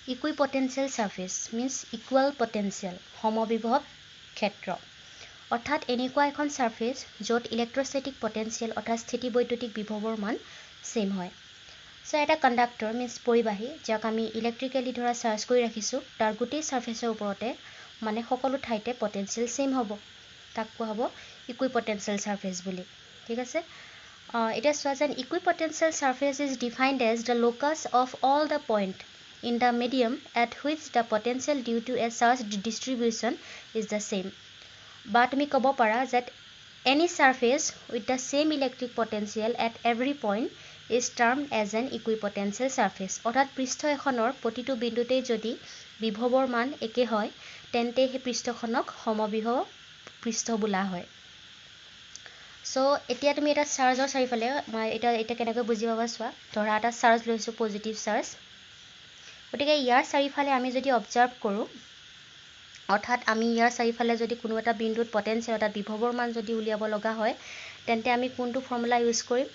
ইকুইপটেনচিয়েল surface means equal potential সমবিভব ক্ষেত্ৰ অৰ্থাৎ এনেকুৱা এখন সাৰফেস য'ত ইলেক্ট্ৰোস্ট্যাটিক পটেনচিয়েল অৰ্থাৎ স্থিতিবৈদ্যুতিক বিভৱৰ মান সেম হয় সো এটা কণ্ডাক্টৰ মিন্স পৰিবাহী যাক আমি ইলেক্ট্ৰিক্যালি ধৰা চাৰ্জ কৰি ৰাখিছো তাৰ গোটেই সাৰফেসৰ ওপৰতে মানে সকলো ঠাইতে পটেনচিয়েল সেম হ'ব তাক কোৱা হ'ব ইকুইপটেনচিয়েল সাৰফেস বুলি ঠিক আছে এটা চোৱা যেন equipotential surface is defined as the locus of all the point in the medium at which the potential due to a charge distribution is the same. বা তুমি ক'ব পাৰা that any surface with the same electric potential at every point is termed as an equipotential surface. অৰ্থাৎ পৃষ্ঠ এখনৰ প্ৰতিটো বিন্দুতেই যদি বিভৱৰ মান একে হয় তেন্তে সেই পৃষ্ঠখনক সমবিভৱ পৃষ্ঠ বোলা হয় সো এতিয়া তুমি এটা চাৰ্জৰ চাৰিফালে এটা কেনেকৈ বুজি পাবা চোৱা ধৰা এটা চাৰ্জ লৈছো পজিটিভ চাৰ্জ গতিকে ইয়াৰ চাৰিফালে আমি যদি অবজাৰ্ভ কৰোঁ অৰ্থাৎ আমি ইয়াৰ চাৰিফালে যদি কোনো এটা বিন্দুত পটেনচিয়েল অৰ্থাৎ বিভৱৰ মান যদি উলিয়াব লগা হয় তেন্তে আমি কোনটো ফৰ্মুলা ইউজ কৰিম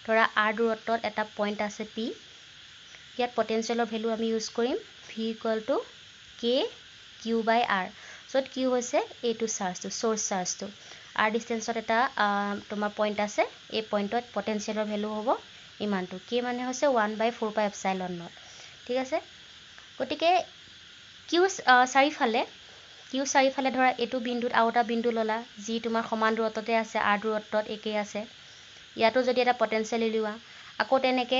ধৰা r দূৰত্বত এটা পইণ্ট আছে p ইয়াত পটেনচিয়েলৰ ভ্যালু আমি ইউজ কৰিম v k q/r য'ত q হৈছে এইটো চাৰ্জটো সোৰ্স চাৰ্জটো r ডিসটেন্সত এটা তোমাৰ পইণ্ট আছে এই পইণ্টত পটেনচিয়েলৰ ভ্যালু হ'ব ইমানটো k মানে হৈছে 1/4πε0 ঠিক আছে গতিকে কিউ চাৰিফালে ধৰা এইটো বিন্দুত আৰু এটা বিন্দু ললা যি তোমাৰ সমান দূৰত্বতে আছে r দূৰত্বত একে আছে ইয়াতো যদি এটা পটেনচিয়েল উলিওৱা আকৌ তেনেকে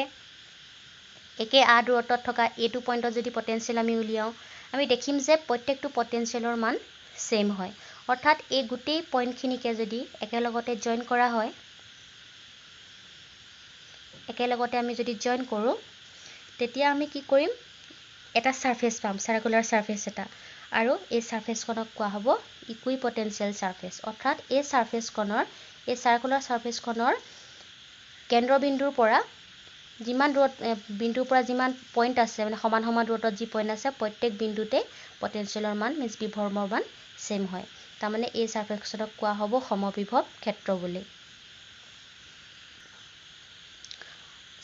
একে r দূৰত্বত থকা এইটো পইণ্টত যদি পটেনচিয়েল আমি উলিয়াও আমি দেখিম যে প্ৰত্যেকটো পটেনচিয়েলৰ মান সেম হয় অৰ্থাৎ এই গোটেই পইণ্টখিনিকে যদি একেলগতে জয়েন কৰা হয় একেলগতে আমি যদি জয়েন কৰোঁ তেতিয়া আমি কি কৰিম এটা সাৰফেস পাম সাৰ্কুলাৰ সাৰফেস এটা আৰু এই সাৰফেসখনক কোৱা হ'ব ইকুইপটেনচিয়েল সাৰফেস অৰ্থাৎ এই সাৰফেসখনৰ এই সাৰ্কুলাৰ সাৰফেসখনৰ কেন্দ্ৰবিন্দুৰ পৰা যিমান দূৰত বিন্দুৰ পৰা যিমান পইণ্ট আছে মানে সমান দূৰত্বত যি পইণ্ট আছে প্ৰত্যেক বিন্দুতে পটেনচিয়েলৰ মান মিন্স বিভৱৰ মান সেম হয় তাৰ মানে এই সাৰফেসখনক কোৱা হ'ব সমবিভৱ ক্ষেত্ৰ বুলি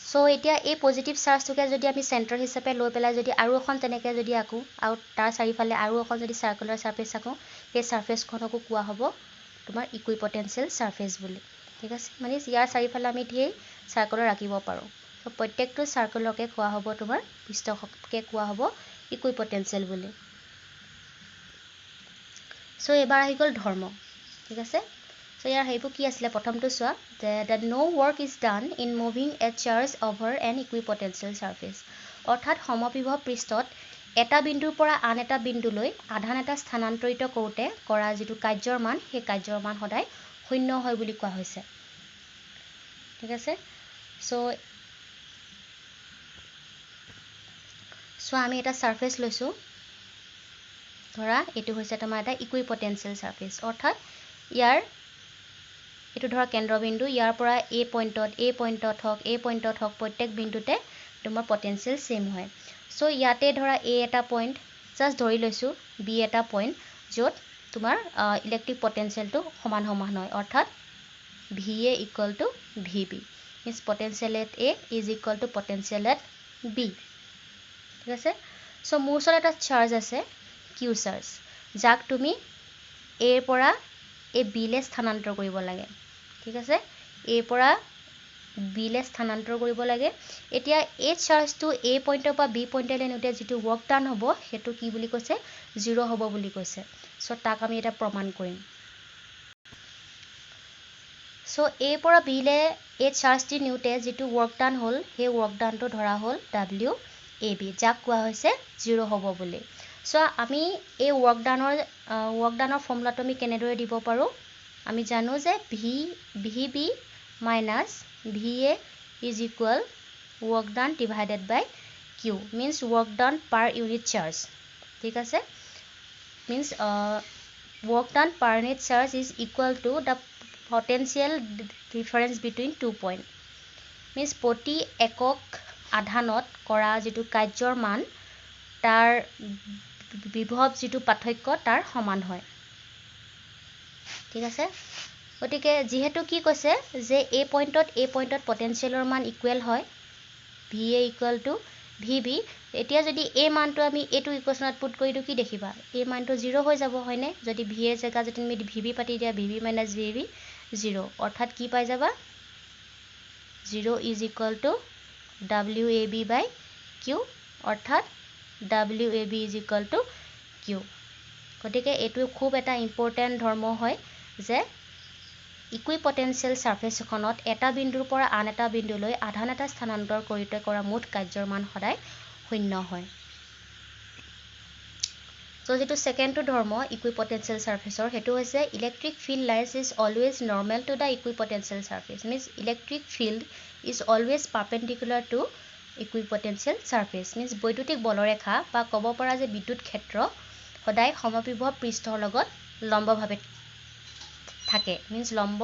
সো এতিয়া এই পজিটিভ চাৰ্জটোকে যদি আমি সেন্টাৰ হিচাপে লৈ পেলাই যদি আৰু এখন তেনেকে যদি আকো আৰু তাৰ চাৰিফালে আৰু এখন যদি সাৰ্কুলাৰ সাৰফেস আকো সেই সাৰফেসখনকো কোৱা হ'ব তোমাৰ ইকুইপটেনচিয়েল সাৰফেস বুলি ঠিক আছে মানে ইয়াৰ চাৰিফালে আমি ধেৰ সাৰ্কুলাৰ ৰাখিব পাৰো সো প্ৰত্যেকটো সাৰ্কুলাৰকে কোৱা হ'ব তোমাৰ পৃষ্ঠকে কোৱা হ'ব ইকুইপটেনচিয়েল বুলি সো এবাৰ আহি গ'ল ধৰ্ম ঠিক আছে সো ইয়াৰ হেইবোৰ কি আছিলে প্ৰথমটো চোৱা that no work is done in moving a charge over an equipotential surface অৰ্থাৎ সমবিভৱ পৃষ্ঠত এটা বিন্দুৰ পৰা আন এটা বিন্দুলৈ আধান এটা স্থানান্তৰিত কৰোতে কৰা যেটো কাৰ্যৰ মান সেই কাৰ্যৰ মান সদায় শূন্য হয় বুলি কোৱা হৈছে ঠিক আছে সো আমি এটা সাৰফেস লৈছো ধৰা এটো হৈছে তোমাৰ এটা ইকুইপটেনচিয়েল সাৰফেস অৰ্থাৎ ইয়াৰ এটো ধৰা কেন্দ্ৰবিন্দু ইয়াৰ পৰা এই পইণ্টত হক প্ৰত্যেক বিন্দুতে তোমাৰ পটেনচিয়েল সেম হয় সো ইয়াতে ধৰা a এটা পইণ্ট জাস্ট ধৰি লৈছো b এটা পইণ্ট য'ত তোমাৰ ইলেক্ট্ৰিক পটেনচিয়েলটো সমান হয় অৰ্থাৎ va = vb means potential at a is equal to potential at b ঠিক আছে সো মোৰ ওচৰত এটা চাৰ্জ আছে q চাৰ্জ যাক তুমি a ৰ পৰা a b লে স্থানান্তৰ কৰিব লাগে ঠিক আছে a পৰা b লে স্থানান্তৰ কৰিব লাগে এতিয়া এই চাৰ্জটো a পইণ্টৰ পৰা b পইণ্টলৈ নিউতে যেটো ওয়াৰ্ক ডান হ'ব হেতু কি বুলি কৈছে 0 হ'ব বুলি কৈছে সো তাক আমি এটা প্ৰমাণ কৰিম সো a পৰা b লে এই চাৰ্জটি নিউতে যেটো ওয়াৰ্ক ডান হ'ল সেই ওয়াৰ্ক ডানটো ধৰা হ'ল wab যাক কোৱা হৈছে 0 হ'ব বুলি সো আমি এই ওয়াৰ্ক ডানৰ ফৰ্মুলাটো আমি কেনেদৰে দিব পাৰো আমি জানো যে vb minus va is equal work done divided by q means work done per unit charge ঠিক আছে means work done per unit charge is equal to the potential difference between 2 point means প্ৰতি একক আধানত কৰা যেটো কাৰ্যৰ মান তাৰ বিভৱ যেটো পাৰ্থক্য তাৰ সমান হয় ঠিক আছে গতিকে যেহেতু কি কৈছে যে এই পইণ্টত পটেনচিয়েলৰ মান ইকুৱেল হয় va = VB এতিয়া যদি a মানটো আমি এটো ইকুৱেশ্যনত পুট কৰি দিও কি দেখিবা a মানটো 0 হৈ যাব হয়নে যদি v এর জায়গা যদি তুমি VB পাতি দিয়া VB - VB 0 অর্থাৎ কি পাই যাবা 0 is equal to WAB by Q অর্থাৎ WAB is equal to Q গতিকে এটো খুব এটা ইম্পৰ্টেন্ট ধৰ্ম হয় যে ইকুইপটেনশিয়াল সাৰফেস এখনত এটা বিন্দুৰ পৰা আন এটা বিন্দুলৈ আধান এটা স্থানান্তৰ কৰিতে কৰা মুঠ কাৰ্যৰ মান সদায় শূন্য হয় সো যেটো সেকেন্ডটো ধৰ্ম ইকুইপটেনশিয়াল সাৰফেসৰ হেতু হৈছে electric field lines is always normal to the equipotential surface means electric field is always perpendicular to equipotential surface means বৈদ্যুতিক বলৰেখা বা ক'ব পৰা যে বিদ্যুৎ ক্ষেত্ৰ সদায় সমবিভব পৃষ্ঠৰ লগত লম্বভাৱে থাকে মিন্স লম্ব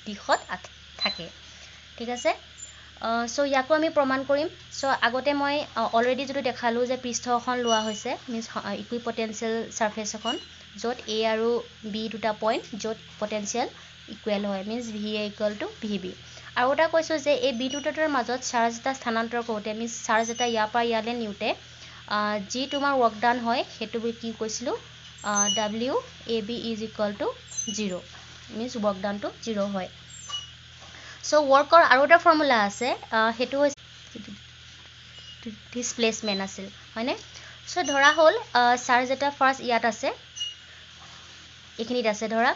দিশত থাকে ঠিক আছে সো ইয়াকো আমি প্ৰমাণ কৰিম সো আগতে মই অলৰেডি যেটো দেখালো যে পৃষ্ঠ এখন লোৱা হৈছে মিন্স ইকুইপটেনশিয়াল সাৰফেস এখন যত a আৰু b দুটা পইণ্ট যত পটেনশিয়াল ইকুৱেল হয় মিন্স VA = VB আৰু এটা কৈছো যে এই বি দুটাৰ মাজত চাৰ্জ এটা স্থানান্তৰ কৰোতে মিন্স চাৰ্জ এটা ইয়াৰ পৰা ইয়ালে নিউতে যি তোমাৰ ওয়ার্ক ডান হয় হেতু কি কৈছিলো WAB = 0 means work done to 0 হয় so work or আৰু এটা ফৰ্মুলা আছে হেতু ডিসপ্লেসমেন্ট আছিল হয়নে so ধৰা হল চাৰ্জ এটা ফাৰ্স্ট ইয়াত আছে এখিনিত আছে ধৰা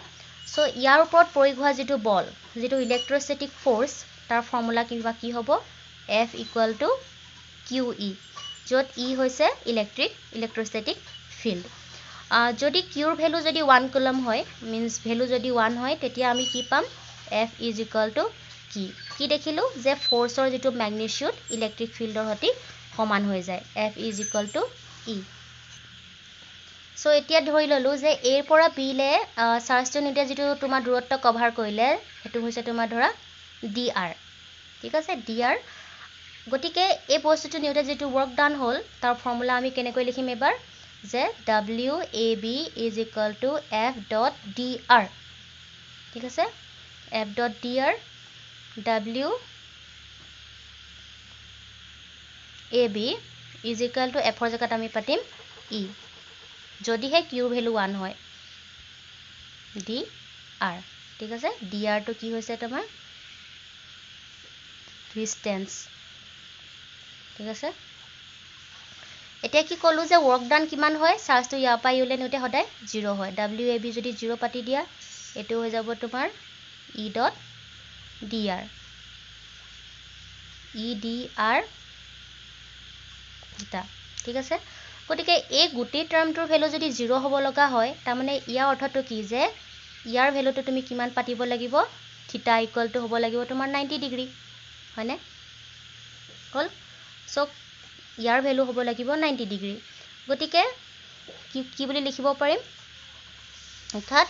so ইয়াৰ ওপৰত প্ৰয়োগ হোৱা যেটো বল যেটো ইলেক্ট্ৰোস্ট্যাটিক ফোৰ্স তাৰ ফৰ্মুলা কি হ'ব F = QE যত E হৈছে ইলেক্ট্ৰোস্ট্যাটিক ফিল্ড যদি Q ৰ ভ্যালু যদি 1 কুলম হয় মিন্স ভ্যালু যদি 1 হয় তেতিয়া আমি কি পাম F = কি দেখিলো যে ফোৰ্সৰ যেটো ম্যাগনিটিউড ইলেক্ট্ৰিক ফিল্ডৰ সতি সমান হৈ যায় F = E সো এতিয়া ধৰি ললো যে A ৰ পৰা B লে চাৰ্জটো নিতে যেটো তোমাৰ দূৰত্ব কভাৰ কৰিলে হেতু হৈছে তোমাৰ ধৰা dr ঠিক আছে dr গটিকে এই বস্তুটো নিতে যেটো ওয়াৰ্ক ডান হল তাৰ ফৰ্মুলা আমি কেনেকৈ লিখিম এবাৰ যে WAB = F.dr ঠিক আছে F.dr WAB = F ৰ জাগাত আমি পাতিম E যদিহে Q ভ্যালু 1 হয় dr ঠিক আছে dr টো কি হৈছে তোমাৰ ডিসটেন্স ঠিক আছে এতিয়া কি কলো যে ওয়াৰ্ক ডান কিমান হয় চাৰ্জটো ইয়াৰ পৰা ইউলে নিতে সদায় 0 হয় WAB যদি 0 পাতি দিয়া এটো হৈ যাব তোমাৰ E.dr EDR এটা ঠিক আছে গটিকে এই গুটি টাৰ্মটোৰ ভ্যালু যদি 0 হ'ব লগা হয় তাৰ মানে ইয়াৰ অৰ্থটো কি যে ইয়াৰ ভ্যালুটো তুমি কিমান পাতিব লাগিব থিটা = হ'ব লাগিব তোমাৰ 90 ডিগ্ৰী হয়নে হল সো ইয়াৰ ভ্যালু হ'ব লাগিব 90 ডিগ্ৰী গটিকে কি বুলি লিখিব পাৰিম অৰ্থাৎ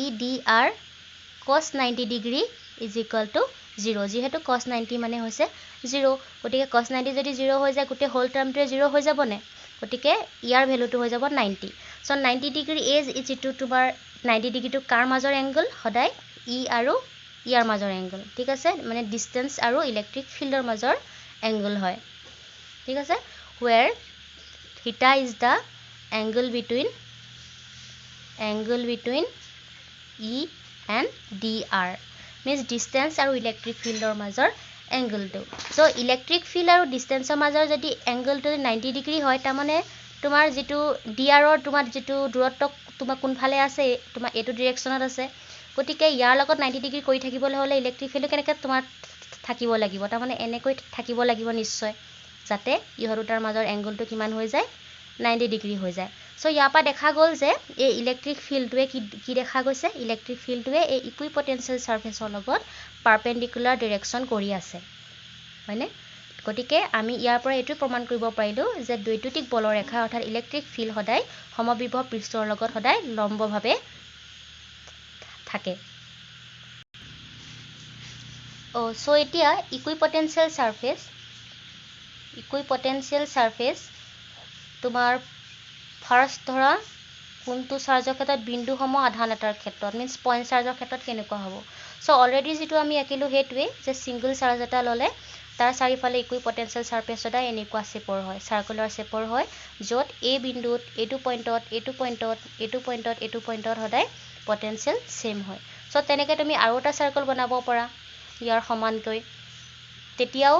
EDR cos 90 ডিগ্ৰী = 0 যেহেতু cos 90 মানে হৈছে 0 গটিকে cos 90 যদি 0 হৈ যায় গুটে হোল টার্মটো 0 হৈ যাব নে গটিকে ইয়াৰ ভ্যালুটো হৈ যাব 90 সো 90 ডিগ্ৰী এজ ইটো তোমাৰ 90 ডিগ্ৰীটো কাৰ মাজৰ এংগল সদায় E আৰু ইয়াৰ মাজৰ এংগল ঠিক আছে মানে ডিসটেন্স আৰু ইলেক্ট্ৰিক ফিল্ডৰ মাজৰ এংগল হয় ঠিক আছে where theta is the angle between E and dr means distance আৰু ইলেক্ট্ৰিক ফিল্ডৰ মাজৰ এংগলটো সো ইলেক্ট্ৰিক ফিল্ড আৰু ডিসটেন্সৰ মাজৰ যদি এংগলটো 90 ডিগ্ৰী হয় তাৰ মানে তোমাৰ যেটো dr ৰ তোমাৰ যেটো দূৰত্ব তোমাৰ কোনফালে আছে তোমাৰ এটো ডাইৰেকশনত আছে গটিকে ইয়াৰ লগত 90 ডিগ্ৰী কৰি থাকিবলৈ হলে ইলেক্ট্ৰিক ফিল্ড কেনেকৈ তোমাৰ থাকিব লাগিব তাৰ মানে এনেকৈ থাকিব লাগিব নিশ্চয় যাতে ইহৰ দুটাৰ মাজৰ এংগলটো কিমান হৈ যায় 90 ডিগ্ৰী হৈ যায় সো ইয়াৰ পৰা দেখা গল যে এই ইলেক্ট্ৰিক ফিল্ডটোৱে কি দেখা গৈছে ইলেক্ট্ৰিক ফিল্ডটোৱে এই ইকুইপটেনশিয়াল সাৰফেসৰ লগত পাৰপেন্ডিকুলাৰ ডাইৰেকশন কৰি আছে হয়নে গটিকে আমি ইয়াৰ পৰা এটো প্ৰমাণ কৰিব পাৰিলো যে বৈদ্যুতিক বলৰেখা অৰ্থাৎ ইলেক্ট্ৰিক ফিল্ড সদায় সমবিভব পৃষ্ঠৰ লগত সদায় লম্বভাৱে থাকে সো এতিয়া ইকুইপটেনশিয়াল সাৰফেস তোমাৰ ফাৰ্স্ট ধৰা কোনটো চাৰ্জৰ ক্ষেত্ৰত বিন্দুসমূহ আধান এটাৰ ক্ষেত্ৰত মিন্স পয়েন্ট চাৰ্জৰ ক্ষেত্ৰত কেনেকুৱা হ'ব সো অলৰেডি যেটো আমি আকিলো হেতুৱে যে সিঙ্গল চাৰ্জ এটা ললে তাৰ চাৰিফালে ইকুইপটেনচিয়েল সাৰফেস সদায় এনেকুৱা শেপৰ হয় সাৰ্কুলাৰ শেপৰ হয় য'ত এ বিন্দুত এইটো পইণ্টত সদায় পটেনচিয়েল সেম হয় সো তেনেকৈ তুমি আৰু এটা সাৰ্কেল বনাব পাৰা ইয়াৰ সমানকৈ তেতিয়াও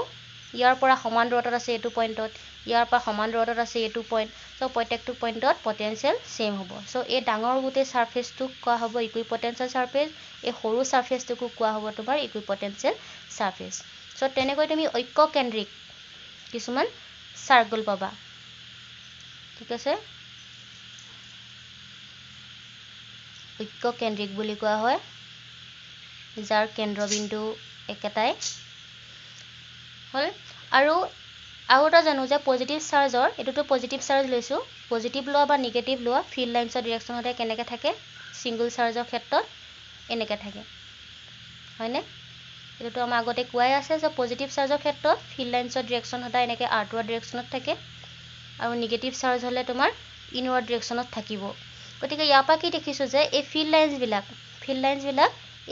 ইয়াৰ পৰা সমান দূৰত্বত আছে এইটো পইণ্টত ইয়াৰ পৰা সমান দূৰত্বত আছে এইটো পইণ্ট সো প্ৰত্যেকটো পইণ্টত পটেনচিয়েল সেম হ'ব সো এই ডাঙৰ গোটেই সাৰফেসটোক কোৱা হ'ব ইকুইপটেনচিয়েল সাৰফেস এই সৰু সাৰফেসটোকো কোৱা হ'ব তোমাৰ ইকুইপটেনচিয়েল সাৰফেস সো তেনেকৈ তুমি ঐক্যকেন্দ্ৰিক কিছুমান সাৰ্কেল পাবা ঠিক আছে ঐক্যকেন্দ্ৰিক বুলি কোৱা হয় যাৰ কেন্দ্ৰবিন্দু একেটাই হল আৰু এটা জানো যে পজিটিভ চাৰ্জৰ এটোটো পজিটিভ চাৰ্জ লৈছো পজিটিভ লোৱা বা নিগেটিভ লোৱা ফিল্ড লাইনছৰ ডিৰেকচন হতে কেনেকৈ থাকে সিঙ্গল চাৰ্জৰ ক্ষেত্ৰত এনেকৈ থাকে হয়নে এটোটো আমাৰ আগতে কোৱাই আছে যে পজিটিভ চাৰ্জৰ ক্ষেত্ৰত ফিল্ড লাইনছৰ ডিৰেকচন হতে এনেকৈ আউটৱাৰ্ড ডিৰেকচনত থাকে আৰু নিগেটিভ চাৰ্জ হলে তোমাৰ ইনৱাৰ্ড ডিৰেকচনত থাকিব গতিকে ইয়াৰ পৰা কি দেখিছো যে এই ফিল্ড লাইনছ বিলাক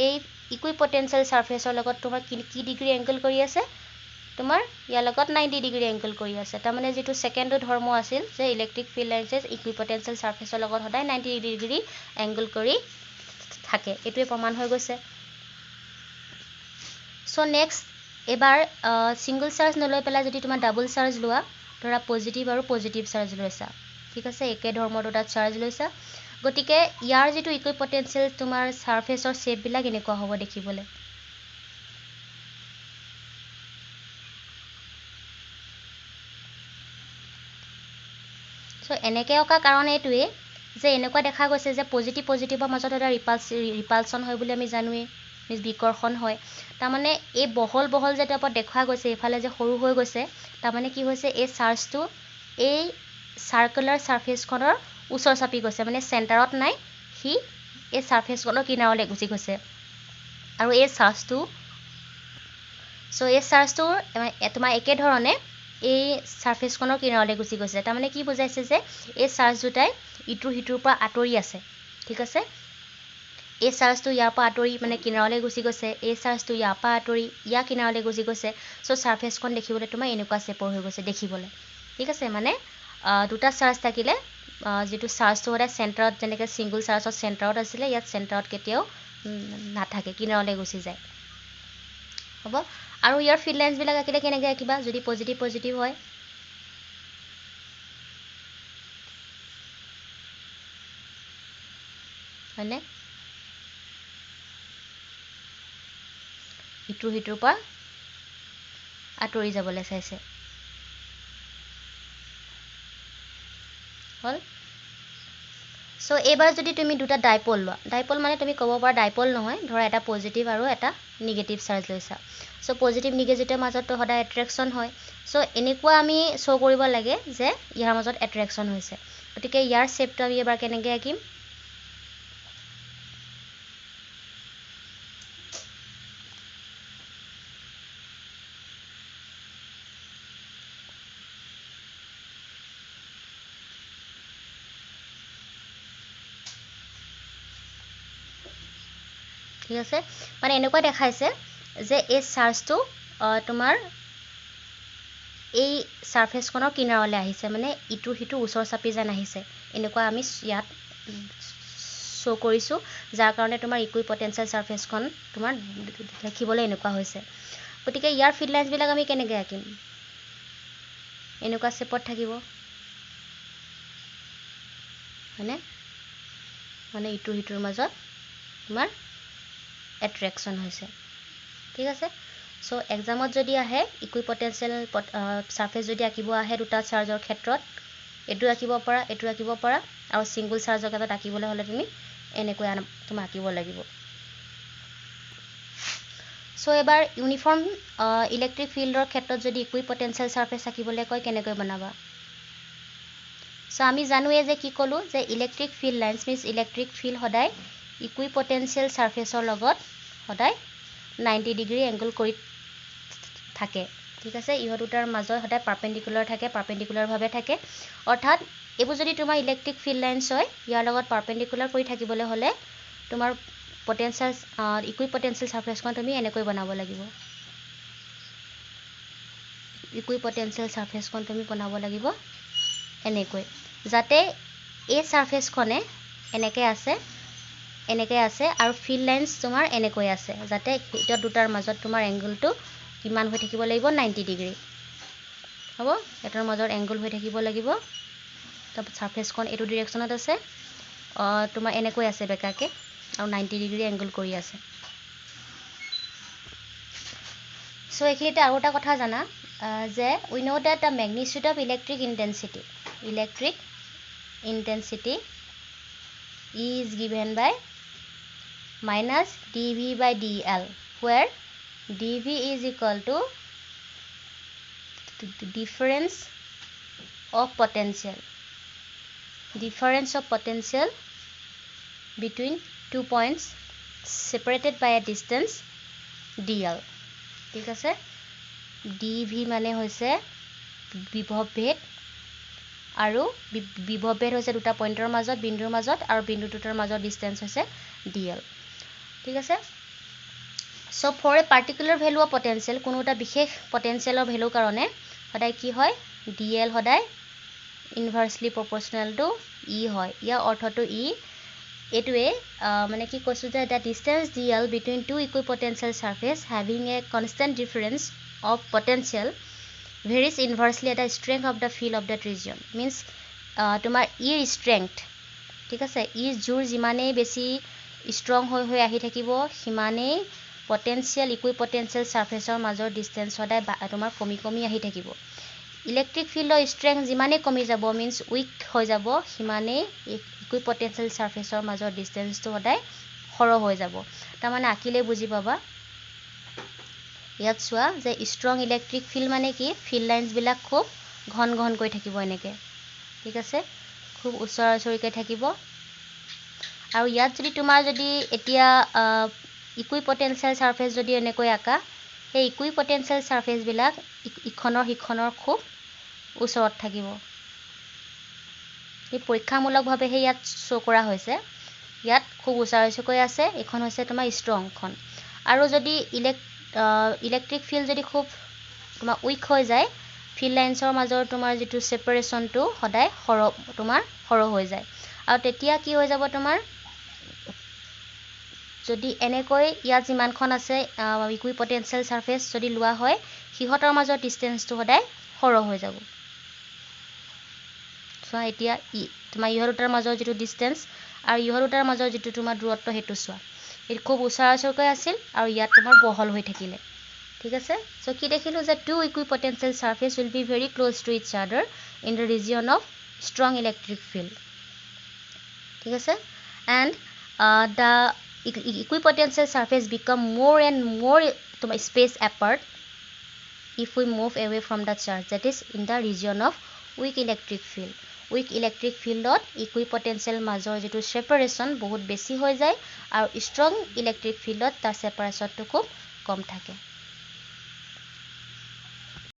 এই ইকুইপটেনচিয়েল সাৰফেসৰ লগত তোমাৰ কি ডিগ্ৰী এংগল কৰি আছে তোমাৰ ইয়াৰ লগত 90 ডিগ্ৰী এংগল কৰি আছে তাৰ মানে যেটো সেকেন্ড ধৰ্ম আছিল যে ইলেক্ট্ৰিক ফিল্ড লাইনছ ইকুইপটেনচিয়েল সাৰফেসৰ লগত সদায় 90 ডিগ্ৰী এংগল কৰি থাকে এটোৱে প্ৰমাণ হৈ গৈছে সো নেক্সট এবাৰ সিঙ্গল চাৰ্জ নলৈ পেলাই যদি তোমাৰ ডাবল চাৰ্জ লোৱা ধৰা পজিটিভ আৰু পজিটিভ চাৰ্জ লৈছা ঠিক আছে একে ধৰ্মৰ দুটা চাৰ্জ লৈছা গতিকে ইয়াৰ যেটো ইকুইপটেনচিয়েল তোমাৰ সাৰফেসৰ শেপ বিলাক এনেকুৱা হ'ব দেখিবলৈ সো এনেকৈ অকা কাৰণ এইটোৱে যে এনেকুৱা দেখা গৈছে যে পজিটিভৰ মাজত এটা ৰিপালচন হয় বুলি আমি জানোৱে বিকৰ্ষণ হয় তাৰ মানে এই বহল যেটা পৰা দেখা গৈছে এফালে যে সৰু হৈ গৈছে তাৰ মানে কি হৈছে এই চাৰ্জটো এই সাৰ্কুলাৰ সাৰফেসখনৰ ওচৰ চাপি গৈছে মানে চেণ্টাৰত নাই হি এই সাৰফেসখনৰ কিনাৰলৈ গুচি গৈছে আৰু এই চাৰ্জটো তোমাৰ একে ধৰণে এই সাৰফেসখনৰ কিনাৰলৈ গুচি গৈছে তাৰ মানে কি বুজাইছে যে এই চাৰ্জ দুটাই ইটোৰ হিটোৰ পৰা আঁতৰি আছে ঠিক আছে এই চাৰ্জটো ইয়াৰ পৰা আঁতৰি মানে কিনাৰলৈ গুচি গৈছে এই চাৰ্জটো ইয়াৰ পৰা আঁতৰি ইয়াৰ কিনাৰলৈ গুচি গৈছে সো সাৰফেসখন দেখিবলৈ তোমাৰ এনেকুৱা শেপৰ হৈ গৈছে দেখিবলৈ ঠিক আছে মানে দুটা চাৰ্জ থাকিলে যেটো চাৰ্জটো হতে চেণ্টাৰত যেনেকৈ সিঙ্গল চাৰ্জৰ চেণ্টাৰত আছিলে ইয়াত চেণ্টাৰত কেতিয়াও নাথাকে কিনাৰলৈ গুচি যায় হ'ব আৰু ইয়াৰ ফিল্ড লাইনছ বিলাক আকিলে কেনেকৈ আকিবা যদি পজিটিভ হয় হয়নে ইটোৰ হিটোৰ পৰা আঁতৰি যাবলৈ চাইছে হল সো এবাৰ যদি তুমি দুটা ডাইপল লোৱা ডাইপল মানে তুমি ক'ব পাৰা ডাইপল নহয় ধৰা এটা পজিটিভ আৰু এটা নিগেটিভ চাৰ্জ লৈছা সো পজিটিভ নিগেটিভৰ মাজত তো সদায় এট্ৰেকচন হয় সো এনেকুৱা আমি শো কৰিব লাগে যে ইয়াৰ মাজত এট্ৰেকচন হৈছে গতিকে ইয়াৰ শেপটো আমি এবাৰ কেনেকৈ আঁকিম ঠিক আছে মানে এনেকুৱা দেখাইছে যে এই চাৰ্জটো তোমাৰ এই সাৰফেসখনৰ কিনাৰলৈ আহিছে মানে ইটোৰ হিটো ওচৰ চাপি যেন আহিছে এনেকুৱা আমি ইয়াত শো কৰিছো যাৰ কাৰণে তোমাৰ ইকুইপটেনচিয়েল সাৰফেসখন তোমাৰ দেখিবলৈ এনেকুৱা হৈছে গতিকে ইয়াৰ ফিল্ড লাইনছ বিলাক আমি কেনেকৈ আঁকিম এনেকুৱা শেপত থাকিব হয়নে মানে ইটোৰ হিটোৰ মাজত তোমাৰ এট্ৰেকচন হৈছে ঠিক আছে সো এক্সামত যদি আহে ইকুইপটেনচিয়েল সাৰফেস যদি আঁকিব আহে দুটা চাৰ্জৰ ক্ষেত্ৰত এটো আঁকিব পাৰা আৰু সিঙ্গল চাৰ্জৰ ক্ষেত্ৰত আঁকিবলৈ হলে তুমি এনেকৈ তুমি আঁকিব লাগিব সো এবাৰ ইউনিফৰ্ম ইলেক্ট্ৰিক ফিল্ডৰ ক্ষেত্ৰত যদি ইকুইপটেনচিয়েল সাৰফেস আঁকিবলৈ কয় কেনেকৈ বনাবা সো আমি জানোৱে যে কি ক'লো যে electric field lines means electric field সদায় ইকুইপটেনচিয়েল সাৰফেসৰ লগত সদায় 90 ডিগ্ৰী এংগল কৰি থাকে ঠিক আছে ইহ দুটাৰ মাজত সদায় পাৰপেন্ডিকুলাৰ থাকে পাৰপেন্ডিকুলাৰ ভাৱে থাকে অৰ্থাৎ এবোৰ যদি তোমাৰ ইলেক্ট্ৰিক ফিল্ড লাইনছ হয় ইয়াৰ লগত পাৰপেন্ডিকুলাৰ কৰি থাকিবলৈ হলে তোমাৰ পটেনচিয়েল ইকুইপটেনচিয়েল সাৰফেসখন তুমি এনেকৈ বনাব লাগিব ইকুইপটেনশিয়াল সাৰফেসখন তুমি বনাব লাগিব এনেকৈ যাতে এই সাৰফেসখনে এনেকৈ আছে আৰু ফিল্ড লাইন্স তোমাৰ এনেকৈ আছে যাতে এটা দুটাৰ মাজত তোমাৰ এংগলটো কিমান হৈ থাকিব লাগিব 90 ডিগ্ৰী হ'ব এটাৰ মাজৰ এংগল হৈ থাকিব লাগিব তাৰ সাৰফেসখন এটো ডাইৰেকশনত আছে তোমাৰ এনেকৈ আছে বেকাকে আৰু 90 ডিগ্ৰী এংগল কৰি আছে সো এখিনিতে আৰু এটা কথা জানা যে we know that the magnitude of electric intensity is given by minus dV by dl where dV is equal to the difference of potential between 2 points separated by a distance dl ঠিক আছে dV মানে হৈছে বিভৱ ভেদ আৰু বিভৱ ভেদ হৈছে দুটা পইণ্টৰ মাজত বিন্দুৰ মাজত আৰু বিন্দু দুটাৰ মাজৰ ডিসটেন্স হৈছে dl ঠিক আছে so for a particular value of potential কোনো এটা বিশেষ পটেনশিয়ালৰ ভ্যালু কাৰণে সদায় কি হয় dl সদায় ইনভাৰ্সলি প্ৰপৰ্শনাল টু e হয় ইয়াৰ অৰ্থটো e এটোৱে মানে কি কৈছো যে the distance dl between two equipotential surface having a constant difference of potential varies inversely at the strength of the field of that region means তোমাৰ e strength ঠিক আছে e জোৰ যিমানে বেছি strong হৈ আহি থাকিব সিমানে potential equipotential surfaceৰ মাজৰ distance সদায় তোমাৰ কমি আহি থাকিব ইলেক্ট্ৰিক ফিল্ডৰ strength যিমানে কমি যাব means weak হৈ যাব সিমানে ইকুইপটেনশিয়াল সাৰফেসৰ মাজৰ ডিসটেন্সটো সদায় সৰহ হৈ যাব তাৰ মানে আকিলে বুজি পাবা ইয়াত চোৱা যে স্ট্ৰং ইলেক্ট্ৰিক ফিল্ড মানে কি ফিল্ড লাইন্স বিলাক খুব ঘন কৈ থাকিব এনেকে ঠিক আছে খুব ওচৰা-ওচৰিকৈ থাকিব আৰু ইয়াত যদি তোমাৰ যদি এতিয়া ইকুইপটেনশিয়াল সাৰফেস যদি এনেকৈ আকা এই ইকুইপটেনশিয়াল সাৰফেস বিলাক ইখনৰ খুব ওচৰত থাকিব এই পৰীক্ষামূলকভাৱে ইয়াত শো কৰা হৈছে ইয়াত খুব ওচৰা-ওচৰিকৈ আছে এখন হৈছে তোমাৰ স্ট্ৰং খন আৰু যদি ইলেক্ট্ৰিক ফিল্ড যদি খুব তোমাৰ উইক হৈ যায় ফিল্ড লাইন্সৰ মাজৰ তোমাৰ যেটো সেপাৰেশনটো সদায় সৰহ হৈ যায় আৰু তেতিয়া কি হৈ যাব তোমাৰ যদি এনেকৈ ইয়াত যিমানখন আছে ইকুইপটেনশিয়াল সাৰফেস যদি লোৱা হয় হিহতৰ মাজৰ ডিসটেন্সটো সদায় সৰহ হৈ যাব সো এতিয়া তোমাৰ ইহতৰ মাজৰ যেটো ডিসটেন্স আৰু ইহতৰ মাজৰ যেটো তোমাৰ দূৰত্ব হেতু চোৱা এই খুব ওচৰা-ওচৰিকৈ আছিল আৰু ইয়াত তোমাৰ বহল হৈ থাকিলে ঠিক আছে সো কি দেখিলো যে two equipotential surface will be very close to each other in the region of strong electric field ঠিক আছে and the equipotential surface become more and more space apart if we move away from the charge that is in the region of weak electric field ত ইকুইপটেনশিয়াল মাজৰ যেটো সেপাৰেশন বহুত বেছি হৈ যায় আৰু strong electric ফিল্ডত তাৰ সেপাৰেশনটো খুব কম থাকে